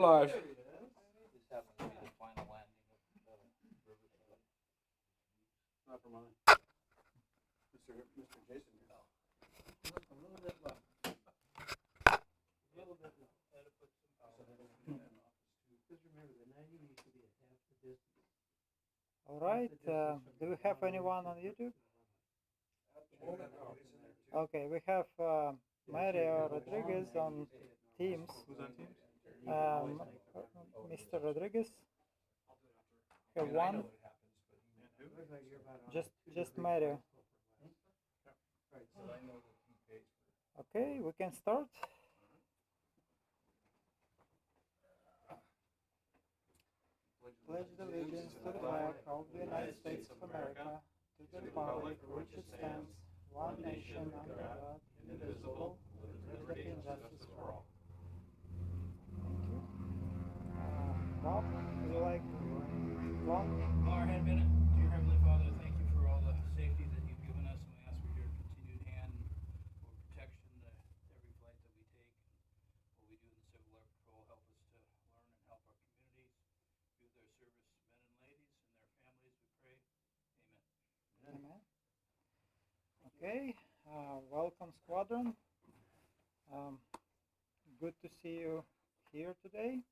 Live. This happens to be the final landing of Riverside. Not for mine. Mr. Jason. A little bit left. A little bit left. Had to put some power. Because remember, the 90 needs to be at half the distance. All right. Do we have anyone on YouTube? Okay, we have Mario Rodriguez on Teams. Who's on Teams? Mr. Rodriguez. Have one. Just Mario. Okay, we can start. Pledge allegiance to the flag of the United States of America, to the republic for which it stands, one nation under God, indivisible, with liberty and justice for all. Thank you. Bob, would you like one? Bow our head a minute. Dear Heavenly Father, thank you for all the safety that you've given us, and we ask for your continued hand or protection to every flight that we take. What we do in the Civil Air Patrol, help us to learn and help our communities. Be with our servicemen and ladies and their families, we pray. Amen. Amen. Okay, welcome Squadron. Good to see you here today.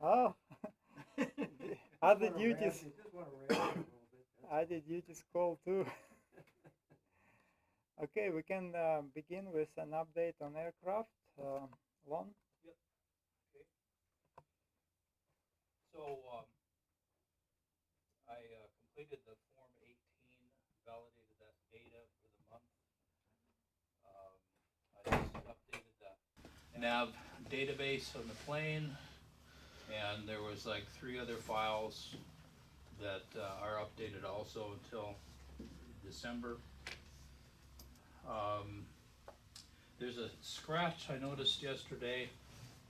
Oh, other duties. Other duties call too. Okay, we can begin with an update on aircraft. Lon? Yep. Okay. So I completed the Form 18, validated that data for the month. I just updated the nav database on the plane, and there was like 3 other files that are updated also until December. There's a scratch I noticed yesterday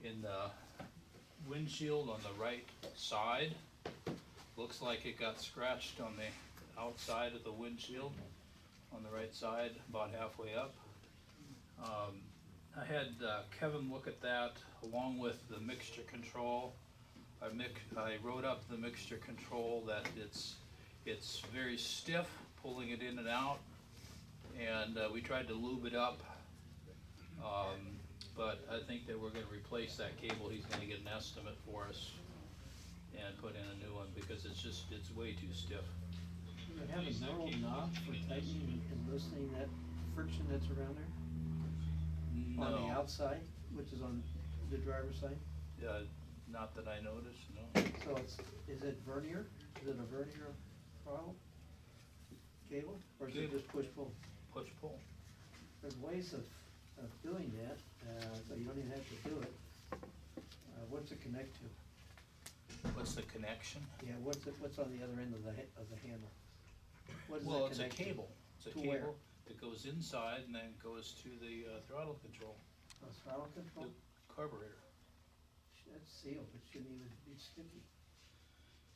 in the windshield on the right side. Looks like it got scratched on the outside of the windshield on the right side, about halfway up. I had Kevin look at that along with the mixture control. I wrote up the mixture control that it's very stiff, pulling it in and out, and we tried to lube it up, but I think that we're going to replace that cable. He's going to get an estimate for us and put in a new one because it's way too stiff. Do you have a normal knob for tightening and loosening that friction that's around there? No. On the outside, which is on the driver's side? Not that I noticed, no. So is it vernier? Is it a vernier throttle cable? Or is it just push-pull? Push-pull. There's ways of doing that, so you don't even have to do it. What's it connect to? What's the connection? Yeah, what's on the other end of the handle? What does Well, it it's a connect to? cable. It's a To where? cable that goes inside and then goes to the throttle control, Oh, throttle the control? carburetor. That's sealed, it shouldn't even be sticky.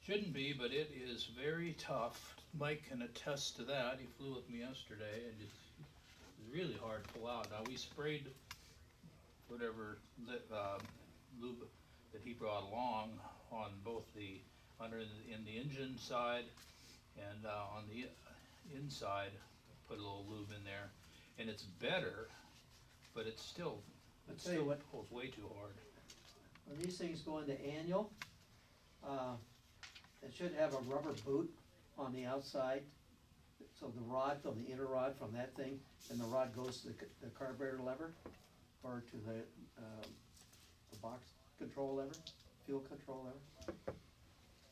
Shouldn't be, but it is very tough. Mike can attest to that. He flew with me yesterday, and it's really hard to pull out. Now, we sprayed whatever lube that he brought along on both the in the engine side and on the inside. Put a little lube in there, and it's better, but it still tell you what. pulls way too hard. When these things go into annual, it should have a rubber boot on the outside. So the rod from the inner rod from that thing, and the rod goes to the carburetor lever, or to the box control lever, fuel control lever.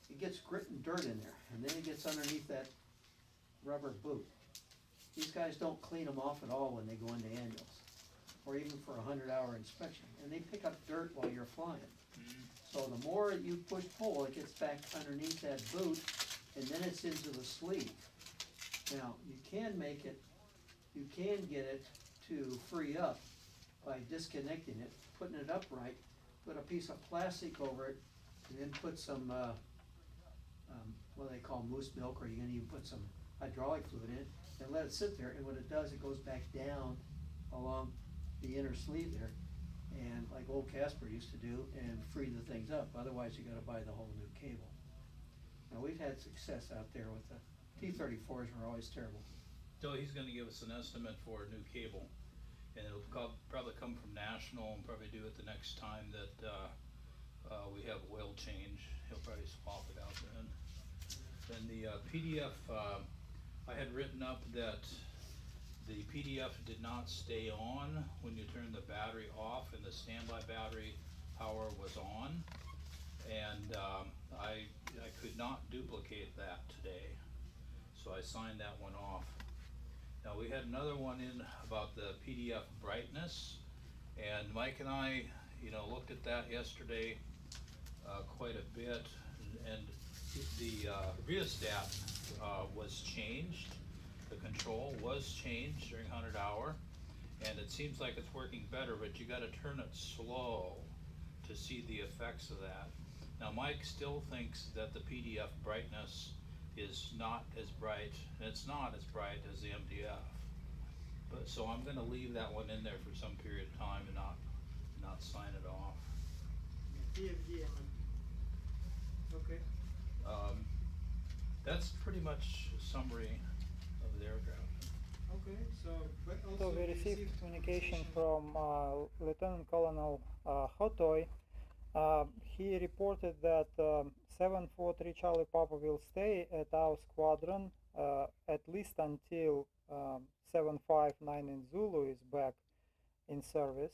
It gets grit and dirt in there, and then it gets underneath that rubber boot. These guys don't clean them off at all when they go into annuals, or even for a 100-hour inspection, and they pick up dirt while you're flying. So the more you push pull, it gets back underneath that boot, and then it's into the sleeve. Now, you can get it to free up by disconnecting it, putting it upright, put a piece of plastic over it, and then put some, what they call moose milk, or you can even put some hydraulic fluid in it, and let it sit there, and when it does, it goes back down along the inner sleeve there, and like old Casper used to do, and free the things up. Otherwise, you gotta buy the whole new cable. Now, we've had success out there with the T-34s were always terrible. So he's gonna give us an estimate for a new cable, and it'll probably come from National, and probably do it the next time that, we have oil change. He'll probably swap it out then. Then the, PDF, I had written up that the PDF did not stay on when you turned the battery off, and the standby battery power was on. And, I could not duplicate that today, so I signed that one off. Now, we had another one in about the PDF brightness, and Mike and I, looked at that yesterday, quite a bit, and the, rheostat, was changed. The control was changed during 100 hour, and it seems like it's working better, but you gotta turn it slow to see the effects of that. Now, Mike still thinks that the PDF brightness is not as bright, and it's not as bright as the MDF. But, so I'm gonna leave that one in there for some period of time and not sign it off. Okay. That's pretty much a summary of the aircraft. Okay, so but So also we received communication from Lieutenant Colonel Hotoy. He reported that 743 Charlie Papa will stay at our squadron at least until 759 in Zulu is back in service.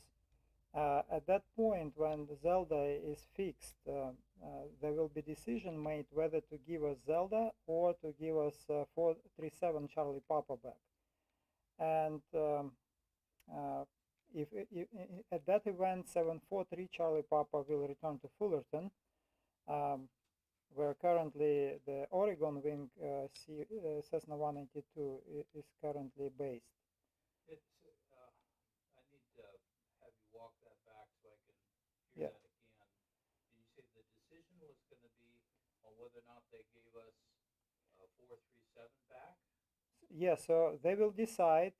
At that point, when the Zelda is fixed, there will be decision made whether to give us Zelda or to give us 437 Charlie Papa back. And if at that event 743 Charlie Papa will return to Fullerton, where currently the Oregon Wing Cessna 182 is currently based. It's, I need to have you walk that back so I can hear that again. Did you say the decision was going to be on whether or not they gave us 437 back? Yeah, so they will decide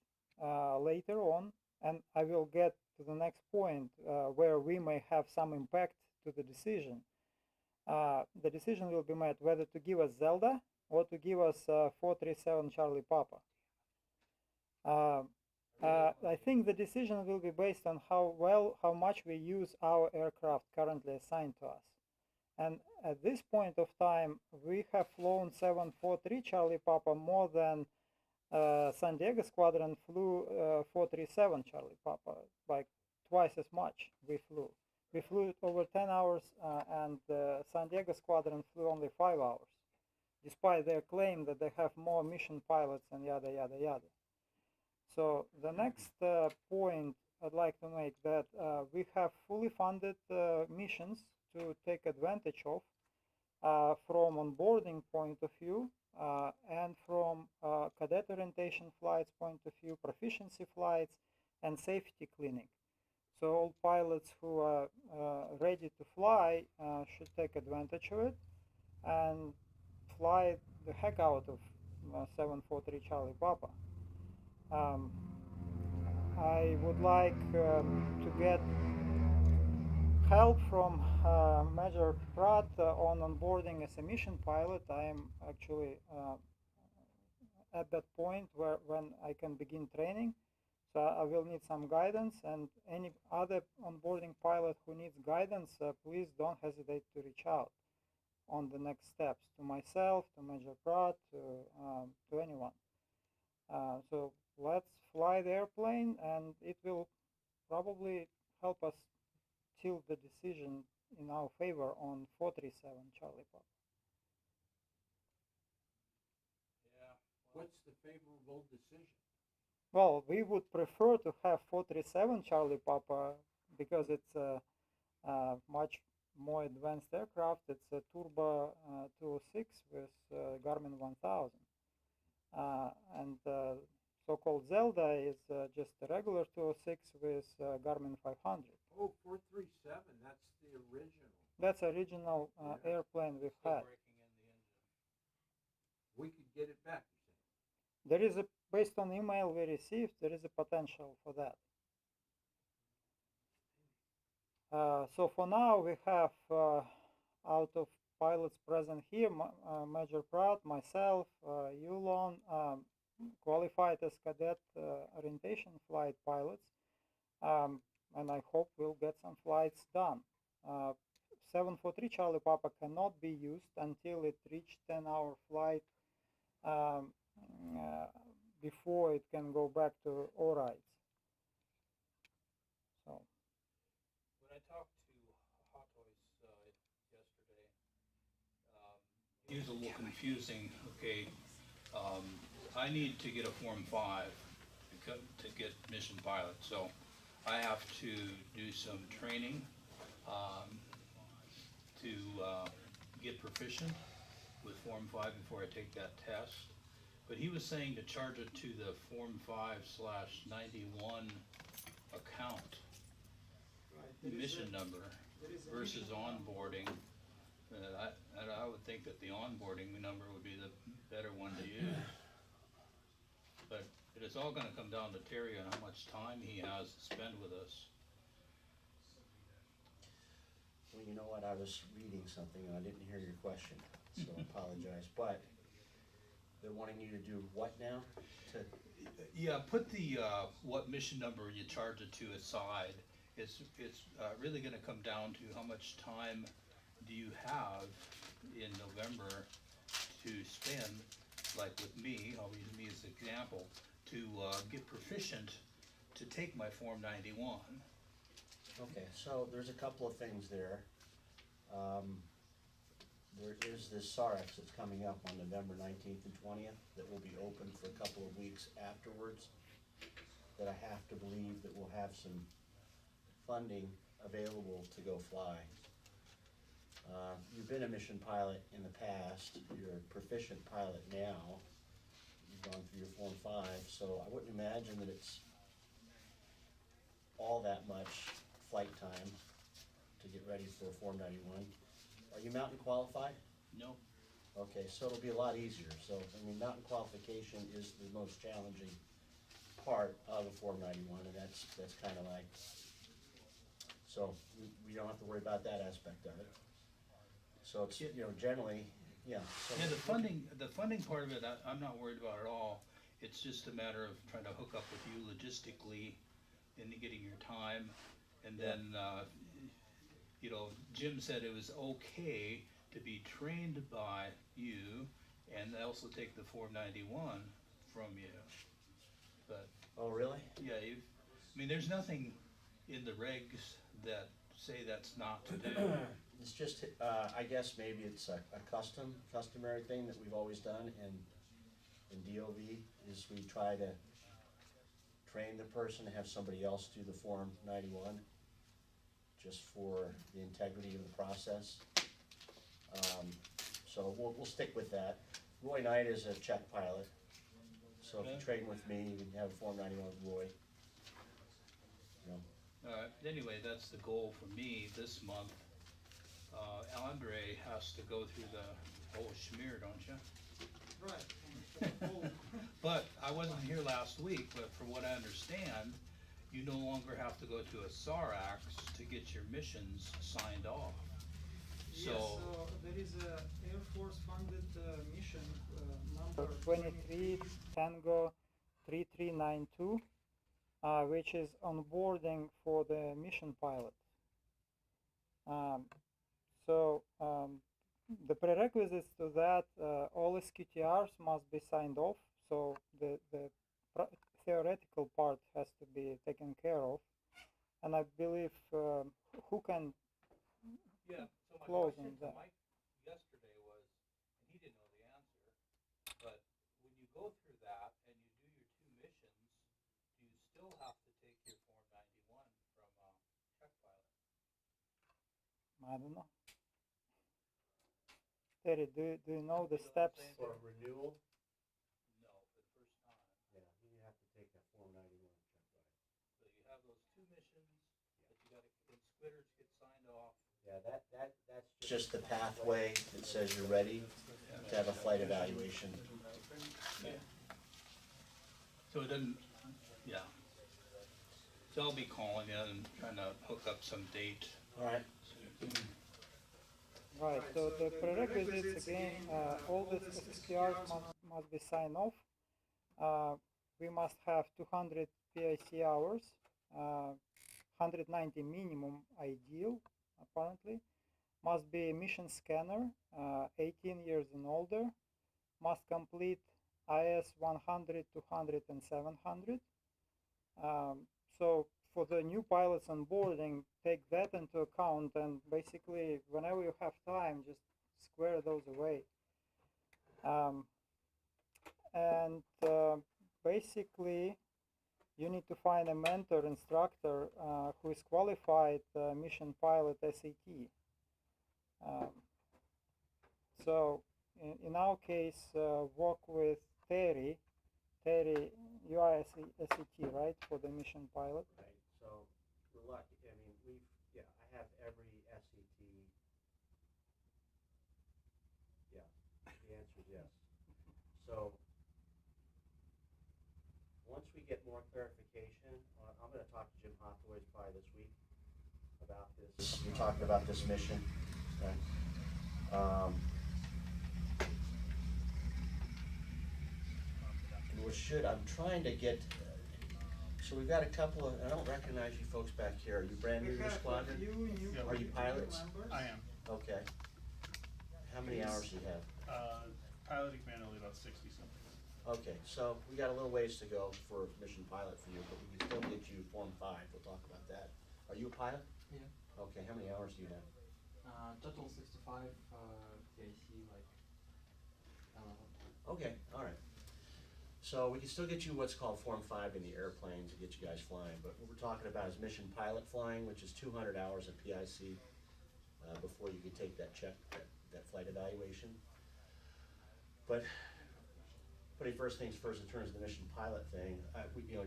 later on, and I will get to the next point where we may have some impact to the decision. The decision will be made whether to give us Zelda or to give us 437 Charlie Papa. I think the decision will be based on how much we use our aircraft currently assigned to us. And at this point of time, we have flown 743 Charlie Papa more than San Diego Squadron flew 437 Charlie Papa, like twice as much we flew. We flew it over 10 hours and San Diego Squadron flew only 5 hours, despite their claim that they have more mission pilots and yada, yada, yada. So the next point I'd like to make that we have fully funded missions to take advantage of from onboarding point of view and from cadet orientation flights point of view, proficiency flights, and safety cleaning. So all pilots who are ready to fly should take advantage of it and fly the heck out of 743 Charlie Papa. I would like to get help from Major Pratt on onboarding as a mission pilot. I am actually at that point when I can begin training. So I will need some guidance, and any other onboarding pilot who needs guidance, please don't hesitate to reach out on the next steps to myself, to Major Pratt, to anyone. So let's fly the airplane, and it will probably help us tilt the decision in our favor on 437 Charlie Papa. Yeah. What's the favorable decision? Well, we would prefer to have 437 Charlie Papa because it's a much more advanced aircraft. It's a Turbo 206 with Garmin 1000. And so-called Zelda is just a regular 206 with Garmin 500. Oh, 437, that's the original. That's original airplane we've had. Breaking in the engine. We could get it back, you say? There is based on email we received, there is a potential for that. So for now we have out of pilots present here, Major Pratt, myself, Yulon, qualified as cadet orientation flight pilots, and I hope we'll get some flights done. 743 Charlie Papa cannot be used until it reached 10-hour flight before it can go back to ORIDES. So. When I talked to Hatoy's yesterday, he was a little confusing. Okay, I need to get a Form 5 to get mission pilot, so I have to do some training to get proficient with Form 5 before I take that test. But he was saying to charge it to the Form 5/91 account mission number versus onboarding. I would think that the onboarding number would be the better one to use. But it is all going to come down to Terry and how much time he has to spend with us. Well, you know what, I was reading something and I didn't hear your question, so I apologize, but they're wanting you to do what now? Yeah, put the what mission number you charge it to aside. It's really going to come down to how much time do you have in November to spend, like with me, I'll use me as an example, to get proficient to take my Form 91. Okay, so there's a couple of things there. There is this SARX that's coming up on November 19th and 20th that will be open for a couple of weeks afterwards, that I have to believe that we'll have some funding available to go fly. You've been a mission pilot in the past, you're a proficient pilot now, you've gone through your Form 5, so I wouldn't imagine that it's all that much flight time to get ready for Form 91. Are you mountain qualified? No. Okay, so it'll be a lot easier. So, I mean, mountain qualification is the most challenging part of a Form 91, and that's kind of like, so we don't have to worry about that aspect of it. So it's, you know, generally, yeah. So Yeah, the funding part of it, I'm not worried about at all. It's just a matter of trying to hook up with you logistically into getting your time. And then, you know, Jim said it was okay to be trained by you and also take the Form 91 from you. But, Oh, really? yeah, I mean, there's nothing in the regs that say that's not to do. It's just, I guess maybe it's a customary thing that we've always done in DOV, is we try to train the person to have somebody else do the Form 91, just for the integrity of the process. So we'll stick with that. Roy Knight is a check pilot, so if you Okay. train with me, you can have a Form 91 with Roy. You know. Anyway, that's the goal for me this month. Andre has to go through the whole schmear, don't you? Right. But I wasn't here last week, but from what I understand, you no longer have to go to a SARX to get your missions signed off. Yes, So, there is a Air Force funded mission So number. 23 Tango 3392, which is onboarding for the mission pilot. The prerequisites to that, all SQTRs must be signed off, so the theoretical part has to be taken care of. And I believe who can yeah, so my close question on to that. Mike yesterday was, and he didn't know the answer, but when you go through that and you do your 2 missions, do you still have to take your Form 91 from check pilot? I don't know. Terry, do you know the You know what I'm steps? saying? For renewal, No, for the first time. yeah, you have to take that Form 91 check pilot. So you have those 2 missions that you gotta, in Squitters get signed off. Yeah, that's just the pathway that says you're ready to have a flight evaluation. So it doesn't, yeah. So I'll be calling in and trying to hook up some date All right. Right, so the prerequisites again, all the SSTRs must be signed off. We must have 200 PIC hours, 190 minimum ideal, apparently. Must be a mission scanner, 18 years and older. Must complete IS 100, 200, and 700. So for the new pilots onboarding, take that into account, and basically whenever you have time, just square those away. Basically you need to find a mentor instructor who is qualified mission pilot SAT. So in our case, work with Terry. Terry, you are SAT, right, for the mission pilot? Right, so we're lucky, I mean, I have every SET. Yeah, the answer is yes. So, once we get more clarification, I'm gonna talk to Jim Hathaway's probably this week about this. You're talking about this mission, okay? I'm trying to get, so we've got a couple of, I don't recognize you folks back here. Are you brand new to Squadron? Are you pilots? I am. Okay. How many hours do you have? Piloting manually about 60 something. Okay, so we got a little ways to go for mission pilot for you, but we can still get you Form 5. We'll talk about that. Are you a pilot? Yeah. Okay, how many hours do you have? Total 65, PIC like 11. Okay, all right. So we can still get you what's called Form 5 in the airplane to get you guys flying, but what we're talking about is mission pilot flying, which is 200 hours of PIC before you can take that check, that flight evaluation. But putting first things first in terms of the mission pilot thing,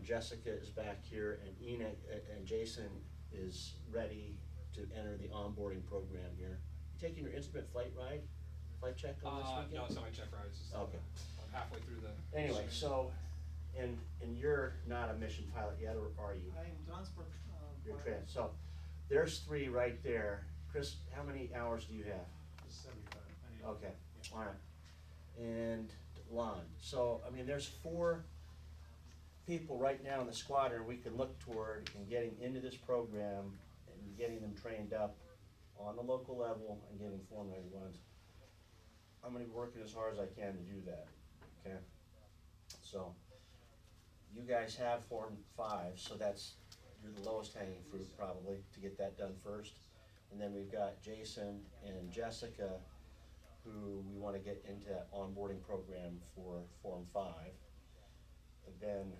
Jessica is back here, and Enoch and Jason is ready to enter the onboarding program here. You taking your instrument flight check on this weekend? No, it's not my check ride. It's just, Okay. I'm halfway through the. Anyway, so, and you're not a mission pilot yet, or are you? I am transport. You're so there's 3 right there. Chris, how many hours do you have? 75. Okay, all right. And Lon, so, I mean, there's 4 people right now in the squadron we can look toward in getting into this program and getting them trained up on the local level and getting Form 91s. I'm gonna be working as hard as I can to do that, okay? So, you guys have Form 5, so you're the lowest hanging fruit probably to get that done first. And then we've got Jason and Jessica, who we want to get into that onboarding program for Form 5. And then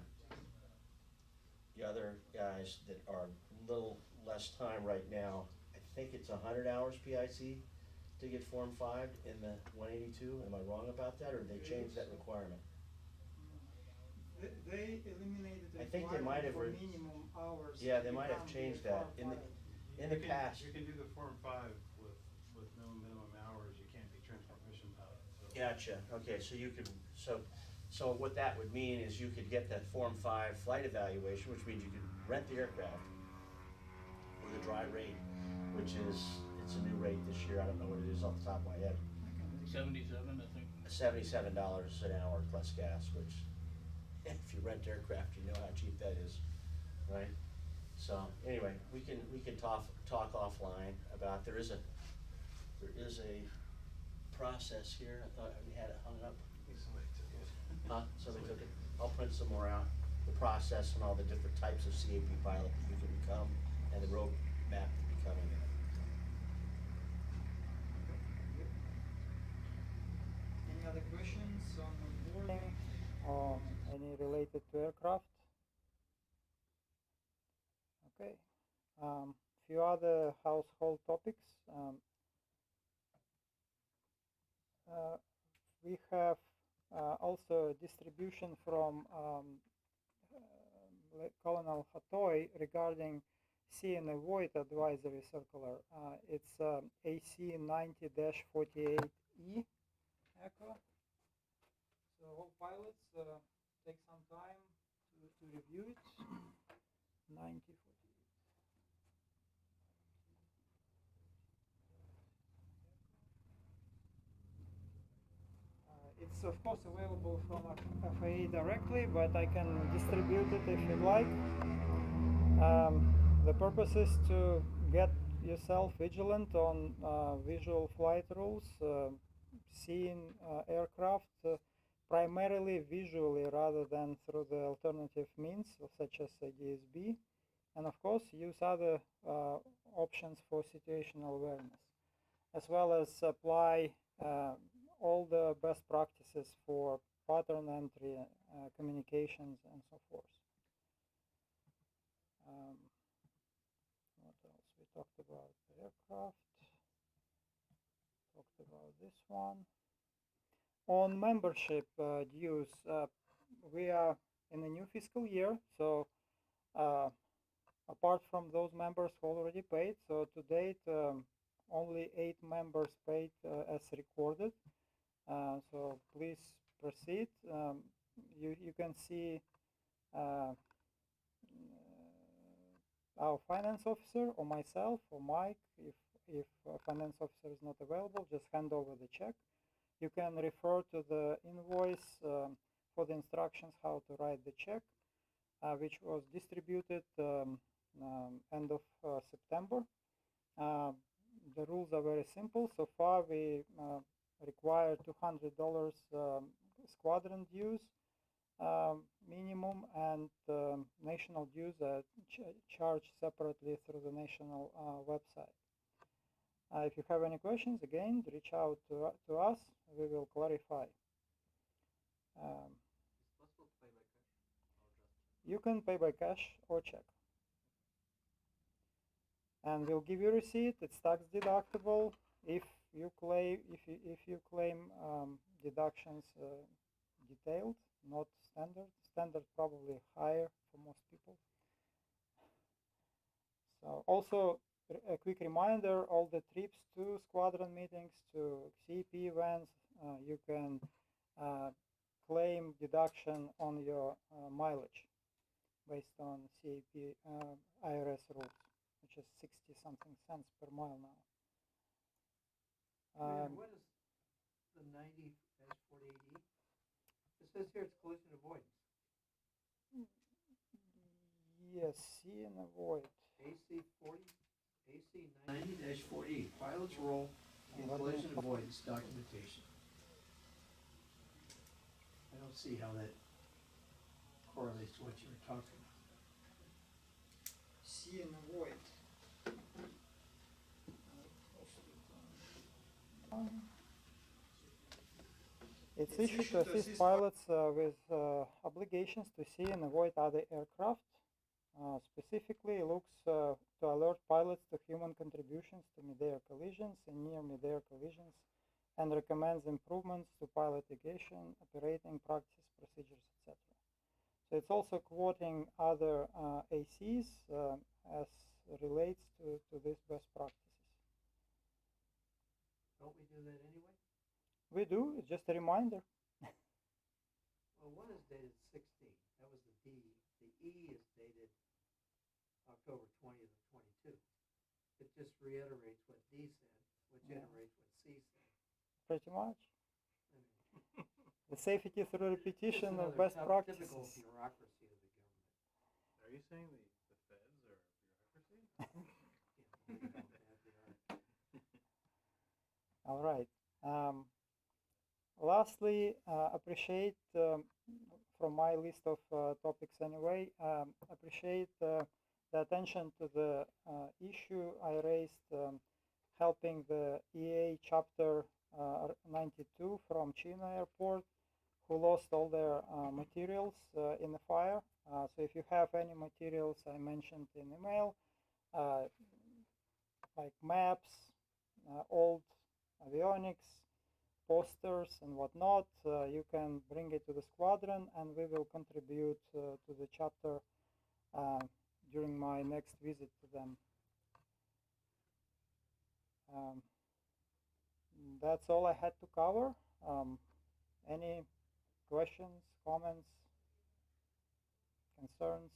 the other guys that are a little less time right now, I think it's 100 hours PIC to get Form 5 in the 182. Am I wrong about that, or did they change that requirement? They eliminated the I think they might have for minimum hours. Yeah, to they might have become changed the that. Form In the past. You can do the Form 5 with no minimum hours. You can't be transport mission pilot. So. Gotcha. Okay, so you could, so what that would mean is you could get that Form 5 flight evaluation, which means you could rent the aircraft with a dry rate, which is, it's a new rate this year. I don't know what it is off the top of my head. 77, I think. $77 an hour plus gas, which if you rent aircraft, you know how cheap that is, right? So anyway, we can talk offline about, there is a process here. I thought we had it hung up. Somebody took it. Huh? Somebody took it? I'll print some more out. The process and all the different types of CAP pilot that you can become, and the roadmap to becoming it. Any other questions on onboarding? Any related to aircraft? Okay. Few other household topics. We have also a distribution from Colonel Hatoy regarding See and Avoid Advisory Circular. It's AC 90-48E ECHO. So all pilots take some time to review it. 90-48. It's of course available from FAA directly, but I can distribute it if you'd like. The purpose is to get yourself vigilant on visual flight rules, seeing aircraft primarily visually rather than through the alternative means such as DSB, and of course use other options for situational awareness, as well as apply all the best practices for pattern entry, communications, and so forth. What else? We talked about the aircraft, talked about this one. On membership dues, we are in a new fiscal year, so apart from those members who already paid, so to date only 8 members paid as recorded. So please proceed. You can see our finance officer or myself or Mike. If a finance officer is not available, just hand over the check. You can refer to the invoice for the instructions how to write the check, which was distributed end of September. The rules are very simple. So far we require $200 squadron dues minimum, and national dues are charged separately through the national website. If you have any questions, again, reach out to us. We will clarify. You can pay by cash or check, and we'll give you a receipt. It's tax deductible. If you claim deductions detailed, not standard. Standard probably higher for most people. So also a quick reminder: all the trips to squadron meetings, to CEP events, you can claim deduction on your mileage based on CEP IRS rules, which is 60-something cents per mile now. What is the 90-48E? It says here it's collision avoidance. Yes, see and avoid. AC 90-40, pilot's role in collision avoidance documentation. I don't see how that correlates to what you were talking about. See and avoid. It's issued to assist pilots with obligations to see and avoid other aircraft. Specifically, it looks to alert pilots to human contributions to mid-air collisions and near mid-air collisions, and recommends improvements to pilot education, operating practice, procedures, etc. So it's also quoting other ACs as relates to these best practices. Don't we do that anyway? We do. It's just a reminder. Well, one is dated 16. That was the D. The E is dated October 20th of 22. It just reiterates what D said, which iterates what C said. Pretty much. I mean, The safety through repetition of another best practices. typical bureaucracy of the government. Are you saying the feds are bureaucracy? Yeah, we don't have the All right. Lastly, appreciate, from my list of topics anyway, appreciate the attention to the issue I raised, helping the EA Chapter 92 from China Airport, who lost all their materials in the fire. So if you have any materials I mentioned in email, like maps, old avionics, posters and whatnot, you can bring it to the squadron, and we will contribute to the chapter during my next visit to them. That's all I had to cover. Any questions, comments, concerns?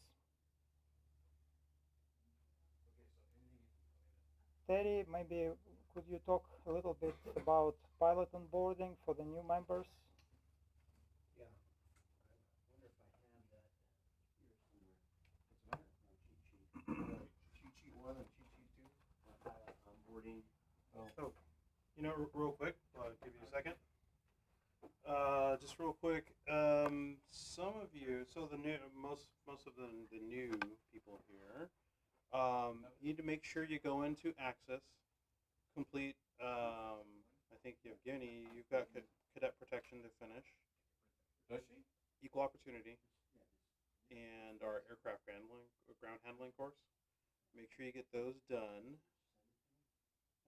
Terry, maybe could you talk a little bit about pilot onboarding for the new members? Oh, you know, real quick, I'll give you a second. Just real quick, some of you, so the new, most of the new people here, you need to make sure you go into Access, complete, I think Yevgeny, you've got cadet protection to finish. Does she? Equal opportunity, and our ground handling course. Make sure you get those done.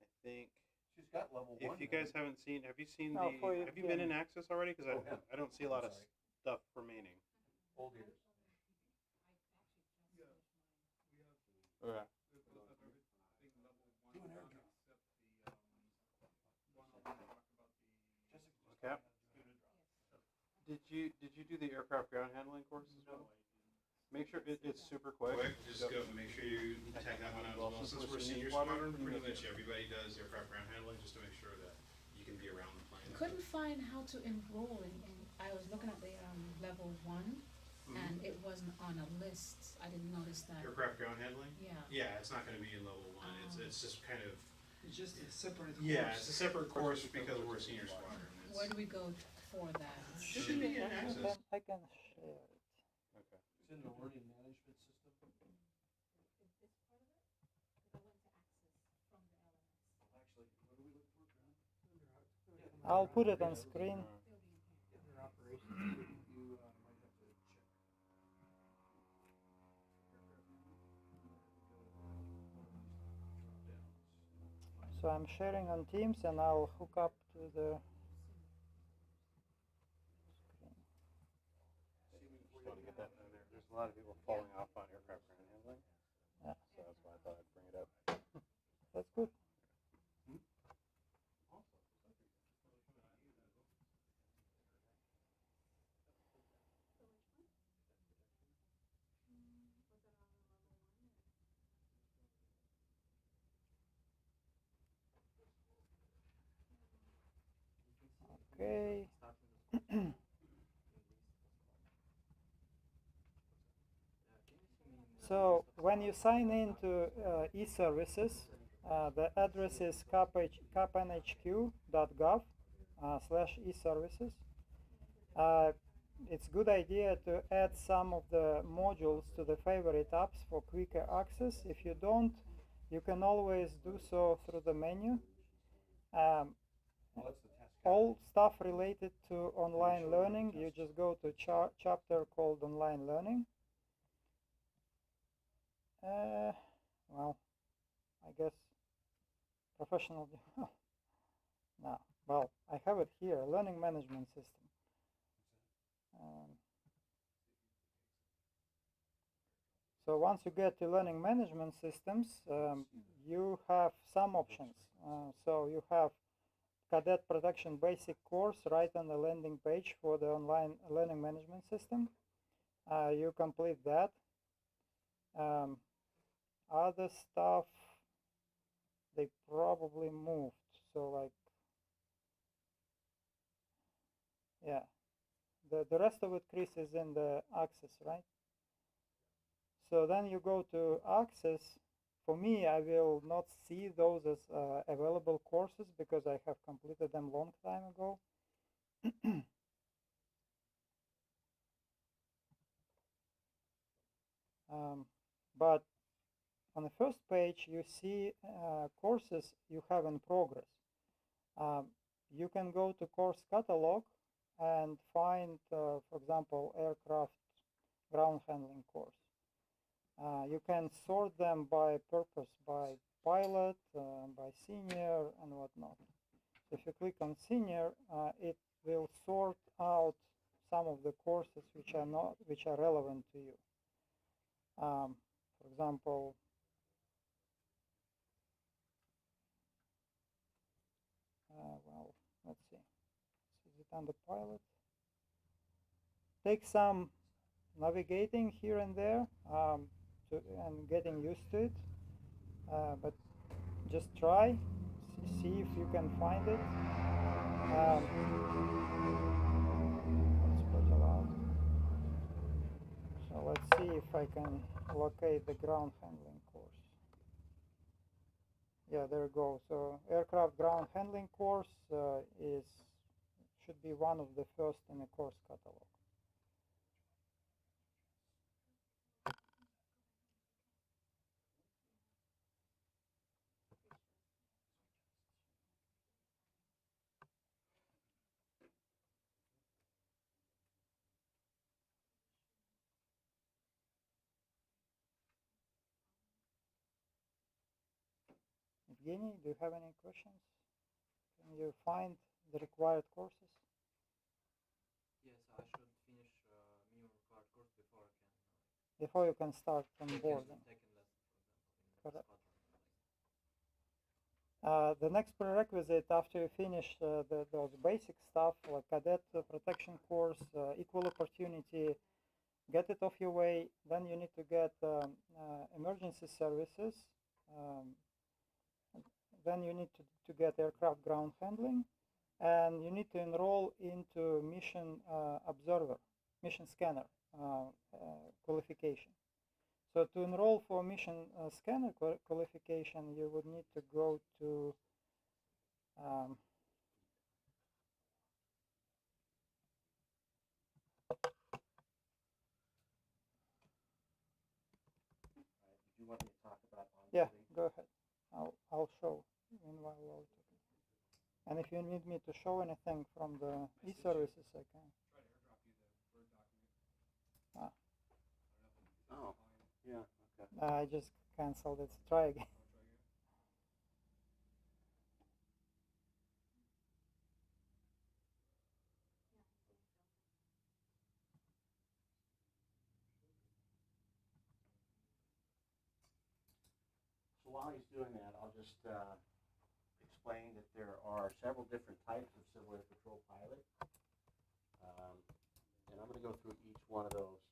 I think She's got level if you guys haven't seen, have you seen No, for have you been in Yevgeny. Access already? Because Oh, yeah. I don't see a lot of Sorry. stuff remaining. Old ears. Okay. Okay. Did you do the aircraft ground handling course as well? Make sure it's super quick. Just go make sure you tag that one out as well. Since we're senior squadron, pretty much everybody does aircraft ground handling just to make sure that you can be around the plane. Couldn't find how to enroll in I was looking at the level 1 and it wasn't on a list. I didn't notice that. Aircraft ground handling? Yeah. Yeah, it's not going to be in level 1. It's just kind of It's just a separate course. yeah, it's a separate course because we're a senior squadron. Where do we go for that? Should be in Access. I can share it. Okay. It's in the learning management system. Actually, what do we look for, Grant? I'll put it on screen. Under operations, you might have to check. So I'm sharing on Teams and I'll hook up to the screen. Just want to get that in there. There's a lot of people falling off on aircraft ground handling. Yeah. So that's why I thought I'd bring it up. That's good. Okay. So when you sign into e-services, the address is capnhq.gov/e-services. It's a good idea to add some of the modules to the favorite apps for quicker access. If you don't, you can always do so through the menu. All stuff related to online learning, you just go to chapter called online learning. Well, I guess professional. No, well, I have it here, learning management system. So once you get to learning management systems, you have some options. So you have Cadet Protection Basic course right on the landing page for the online learning management system. You complete that. Other stuff, they probably moved. So like, yeah, the rest of it, Chris, is in the Access, right? So then you go to Access. For me, I will not see those as available courses because I have completed them long time ago. But on the first page, you see courses you have in progress. You can go to course catalog and find, for example, aircraft ground handling course. You can sort them by purpose, by pilot, by senior, and whatnot. So if you click on senior, it will sort out some of the courses which are relevant to you. For example, well, let's see. Is it under pilot? Take some navigating here and there and getting used to it, but just try, see if you can find it. Let's put it out. So let's see if I can locate the ground handling course. Yeah, there you go. So aircraft ground handling course should be one of the first in the course catalog. Evgeny, do you have any questions? Can you find the required courses? Yes, I should finish minimum required course before I can Before you can start take onboarding. lesson, for example, in Correct. Squadron. The next prerequisite after you finish those basic stuff like cadet protection course, equal opportunity, get it off your way, then you need to get emergency services, then you need to get aircraft ground handling, and you need to enroll into mission observer, mission scanner qualification. So to enroll for mission scanner qualification, you would need to go to Did you want me to talk about yeah, onboarding? go ahead. I'll show meanwhle while we're talking. And if you need me to show anything from the e-services, I can. Try to airdrop you the Word document. Ah. I don't know if Oh, yeah, okay. I just canceled it. Try again. I'll try again. So while he's doing that, I'll just explain that there are several different types of civil air patrol pilot. And I'm going to go through each one of those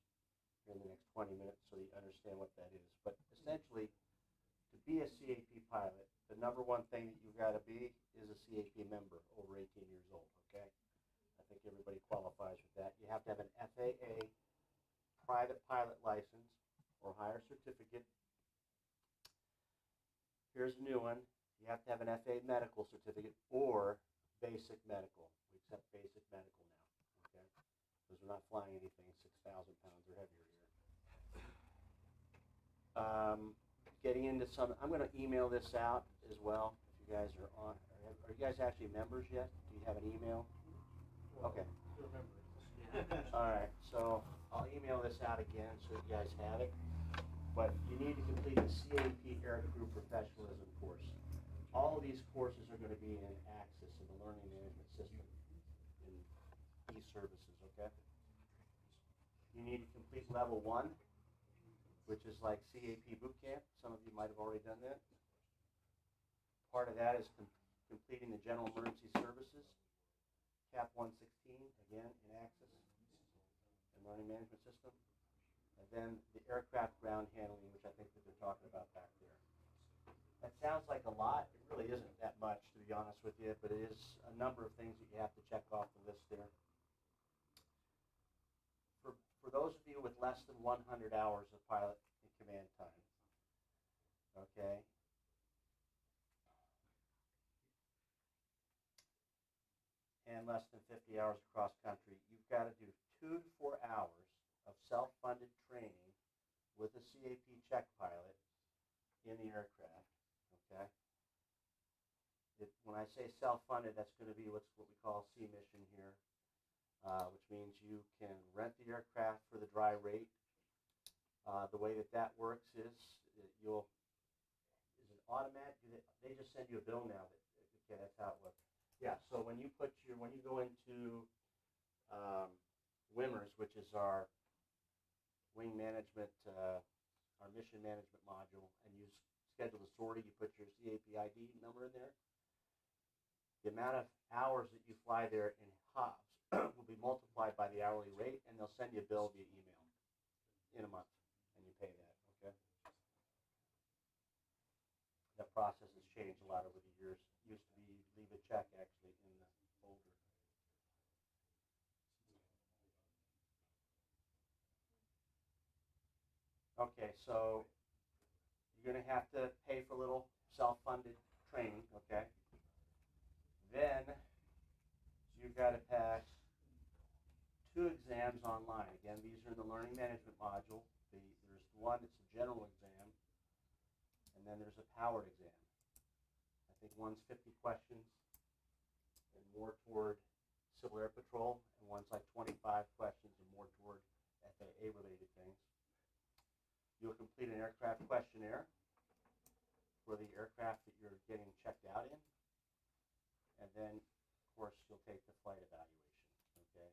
in the next 20 minutes so you understand what that is. But essentially, to be a CAP pilot, the number one thing that you've got to be is a CAP member over 18 years old, okay? I think everybody qualifies with that. You have to have an FAA private pilot license or higher certificate. Here's a new one. You have to have an FAA medical certificate or basic medical. We accept basic medical now, okay? Because we're not flying anything 6,000 pounds or heavier here. Getting into some, I'm going to email this out as well. If you guys are on, are you guys actually members yet? Do you have an email? Okay. All right, so I'll email this out again so you guys have it. But you need to complete the CAP Aircrew Professionalism course. All of these courses are going to be in Access, in the Learning Management System, in e-services, okay? You need to complete level 1, which is like CAP boot camp. Some of you might have already done that. Part of that is completing the General Emergency Services, CAP 116, again, in Access, and Learning Management System. And then the aircraft ground handling, which I think that they're talking about back there. That sounds like a lot. It really isn't that much, to be honest with you, but it is a number of things that you have to check off the list there. For those of you with less than 100 hours of pilot and command time, okay, and less than 50 hours across country, you've got to do 2 to 4 hours of self-funded training with a CAP check pilot in the aircraft, okay? When I say self-funded, that's going to be what we call C-mission here, which means you can rent the aircraft for the dry rate. The way that works is is it automatic? They just send you a bill now. Okay, that's how it works. Yeah, so when you go into WMRS, which is our wing management, our mission management module, and you schedule the sortie, you put your CAP ID number in there. The amount of hours that you fly there in HOBs will be multiplied by the hourly rate, and they'll send you a bill via email in a month, and you pay that, okay? That process has changed a lot over the years. It used to be you'd leave a check actually in the folder. Okay, so you're going to have to pay for a little self-funded think one's 50 questions and more toward Civil Air Patrol, and one's like 25 questions and more toward FAA-related things. You'll complete an aircraft questionnaire for the aircraft that you're getting checked out in, and then, of course, you'll take the flight evaluation, okay?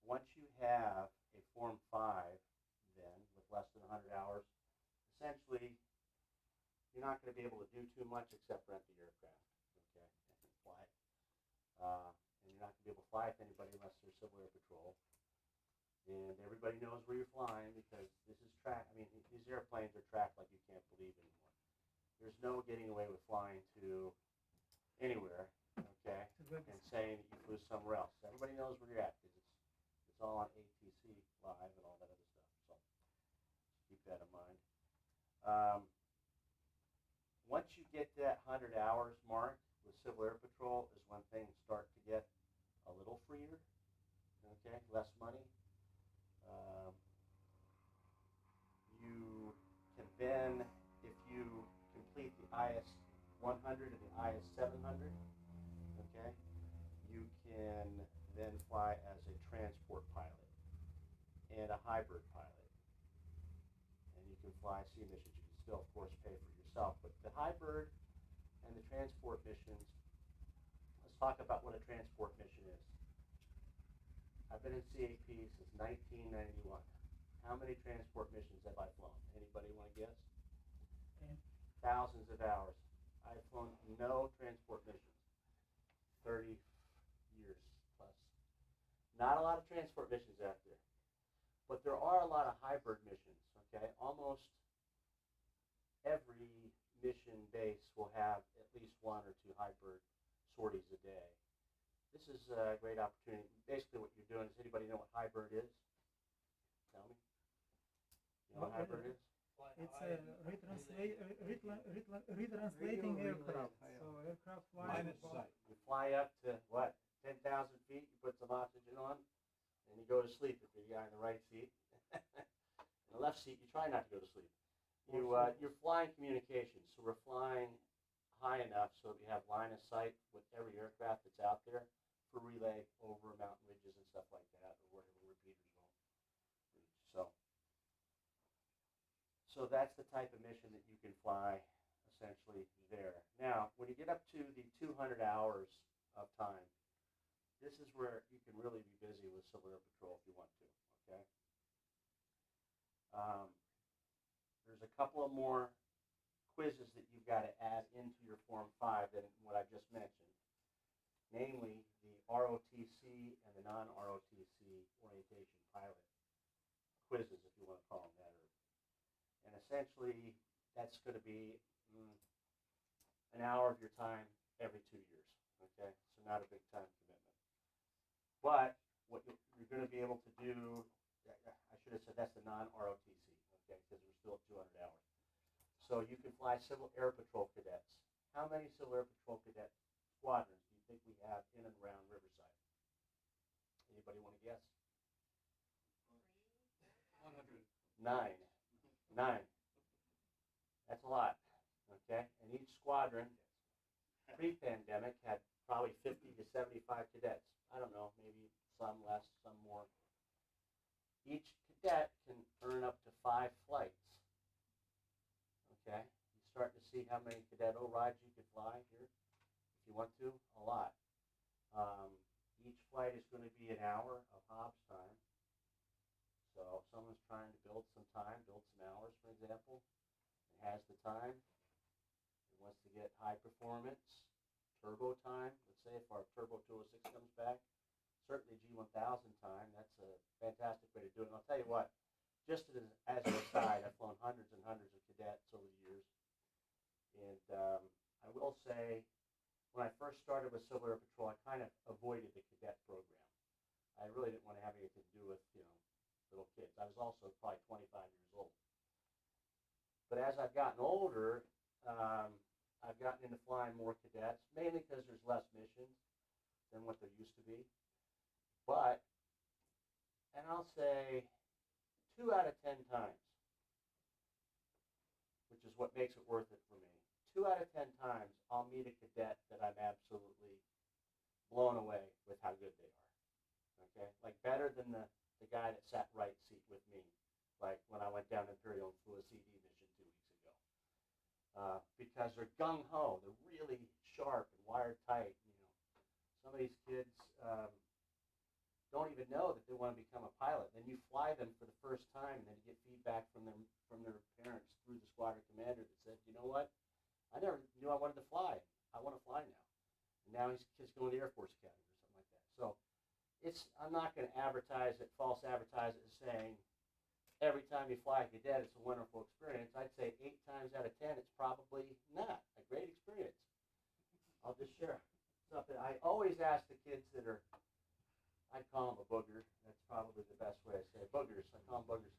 Once you have a Form 5, then, with less than 100 hours, essentially, you're not going to be able to do too much except rent the aircraft, okay, and fly it. And you're not going to be able to fly with anybody unless they're Civil Air Patrol. And everybody knows where you're flying because this is tracked. I mean, these airplanes are tracked like you can't believe anymore. There's no getting away with flying to anywhere, okay, and saying that you flew somewhere else. Everybody knows where you're at because it's all on ATC Live and all that other stuff. So keep that in mind. Once you get that 100 hours mark with Civil Air Patrol is when things start to get a little freer, okay, less money. You can then, if you complete the IS 100 and the IS 700, okay, you can then fly as a transport pilot and a hybrid pilot. And you can fly sea missions. You can still, of course, pay for yourself. But the hybrid and the transport missions, let's talk about what a transport mission is. I've been in CAP since 1991. How many transport missions have I flown? Anybody want to guess? Thousands of hours. I've flown no transport missions. 30 years plus. Not a lot of transport missions out there. But there are a lot of hybrid missions, okay? Almost every mission base will have at least one or two hybrid sorties a day. This is a great opportunity. Basically what you're doing is, anybody know what hybrid is? Tell me. You know what hybrid is? It's a retranslating aircraft. So aircraft flying above. You fly up to, what, 10,000 feet, you put some oxygen on, and you go to sleep if you're the guy in the right seat. In the left seat, you try not to go to sleep. You're flying communications, so we're flying high enough so that we have line of sight with every aircraft that's out there for relay over mountain ridges and stuff like that, or wherever repeaters won't reach. So that's the type of mission that you can fly essentially there. Now, when you get up to the 200 hours of time, this is where you can really be busy with Civil Air Patrol if you want to, okay? There's a couple of more quizzes that you've got to add into your Form 5 than what I just mentioned, namely the ROTC and the non-ROTC orientation pilot quizzes, if you want to call them that. And essentially, that's going to be an hour of your time every 2 years, okay? So not a big time commitment. But what you're going to be able to do, I should have said that's the non-ROTC, okay, because we're still at 200 hours. So you can fly Civil Air Patrol cadets. How many Civil Air Patrol cadet squadrons do you think we have in and around Riverside? Anybody want to guess? 100. Nine. That's a lot, okay? And each squadron, pre-pandemic, had probably 50 to 75 cadets. I don't know, maybe some less, some more. Each cadet can earn up to 5 flights, okay? You start to see how many cadet-o rides you could fly here, if you want to, a lot. Each flight is going to be an hour of Hobbs time. So if someone's trying to build some time, build some hours, for example, and has the time, and wants to get high performance, turbo time, let's say if our Turbo 206 comes back, certainly G1000 time, that's a fantastic way to do it. And I'll tell you what, just as an aside, I've flown hundreds and hundreds of cadets over the years. And I will say, when I first started with Civil Air Patrol, I kind of avoided the cadet program. I really didn't want to have anything to do with, little kids. I was also probably 25 years old. But as I've gotten older, I've gotten into flying more cadets, mainly because there's less missions than what there used to be. But, and I'll say 2 out of 10 times, which is what makes it worth it for me. 2 out of 10 times, I'll meet a cadet that I'm absolutely blown away with how good they are. Okay, like better than the guy that sat right seat with me, like when I went down Imperial and flew a CD mission 2 weeks ago. Because they're gung ho, they're really sharp and wired tight. You know, some of these kids don't even know that they want to become a pilot. Then you fly them for the first time, and then you get feedback from their parents through the squadron commander that said, you know what, I never knew I wanted to fly. I want to fly now. And now he's going to the Air Force Academy or something like that. So I'm not going to false advertise it as saying every time you fly a cadet it's a wonderful experience. I'd say 8 times out of 10 it's probably not a great experience. I'll just share something. I always ask the kids that are, I call them a booger. That's probably the best way to say it. Boogers. I call them boogers.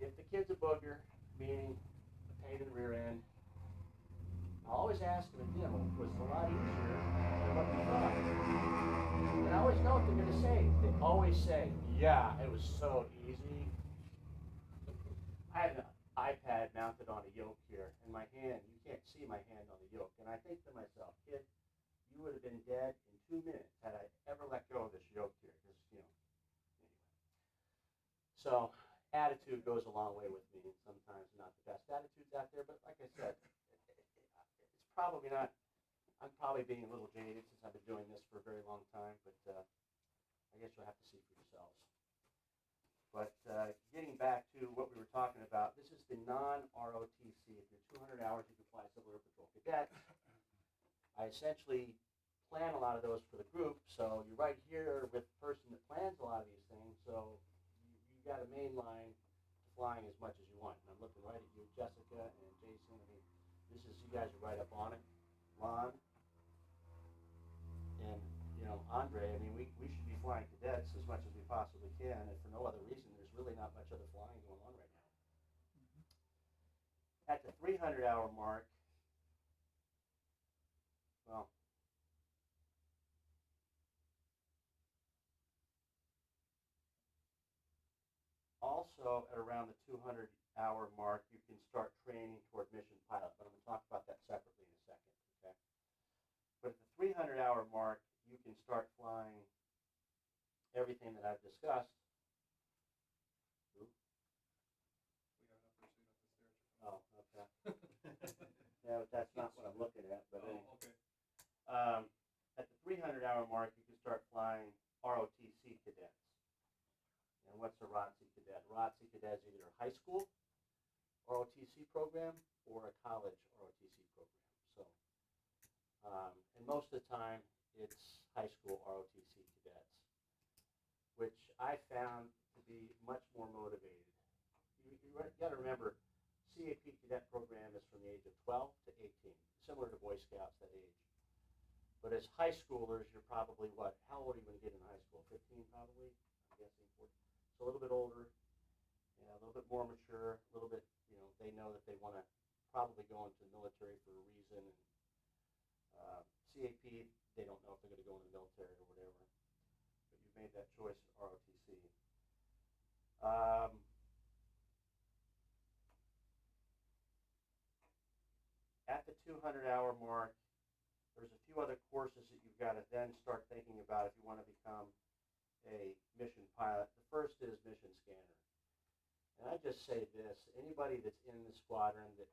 If the kid's a booger, meaning a pain in the rear end, I always ask them, you know, was it a lot easier than what you thought? And I always know what they're going to say. They always say, yeah, it was so easy. I have an iPad mounted on a yoke here, and my hand, you can't see my hand on the yoke. And I think to myself, kid, you would have been dead in 2 minutes had I ever let go of this yoke here. Because, you know, anyway. So attitude goes a long way with me, and sometimes not the best attitudes out there. But like I said, it's probably not. I'm probably being a little jaded since I've been doing this for a very long time, but I guess you'll have to see for yourselves. But getting back to what we were talking about, this is the non-ROTC. If you're 200 hours, you can fly Civil Air Patrol Cadet. I essentially plan a lot of those for the group, so you're right here with the person that plans a lot of these things, so you got a main line to flying as much as you want. And I'm looking right at you, Jessica and Jason. I mean, you guys are right up on it. Lon, and, you know, Andre, I mean, we should be flying cadets as much as we possibly can, and for no other reason, there's really not much other flying going on right now. At the 300-hour mark, well, also at around the 200-hour mark, you can start training toward mission pilot, but I'm going to talk about that separately in a second, okay? But at the 300-hour mark, you can start flying everything that I've discussed. Ooh. We have enough pursuit up the stairs. Oh, okay. Yeah, but that's not what I'm looking at. But anyway. Okay. At the 300-hour mark, you can start flying ROTC cadets. And what's a ROTC cadet? A ROTC cadet is either a high school ROTC program or a college ROTC program. So, and most of the time, it's high school ROTC cadets, which I found to be much more motivated. You got to remember, CAP cadet program is from the age of 12 to 18, similar to Boy Scouts that age. But as high schoolers, you're probably what? How old are you when you get in high school? 15 probably, I'm guessing. 14. So a little bit older, a little bit more mature, a little bit, you know, they know that they want to probably go into the military for a reason. And CAP, they don't know if they're going to go into the military or whatever. But you've made that choice at ROTC. At the 200-hour mark, there's a few other courses that you've got to then start thinking about if you want to become a mission pilot. The first is mission scanner. And I just say this, anybody that's in the squadron that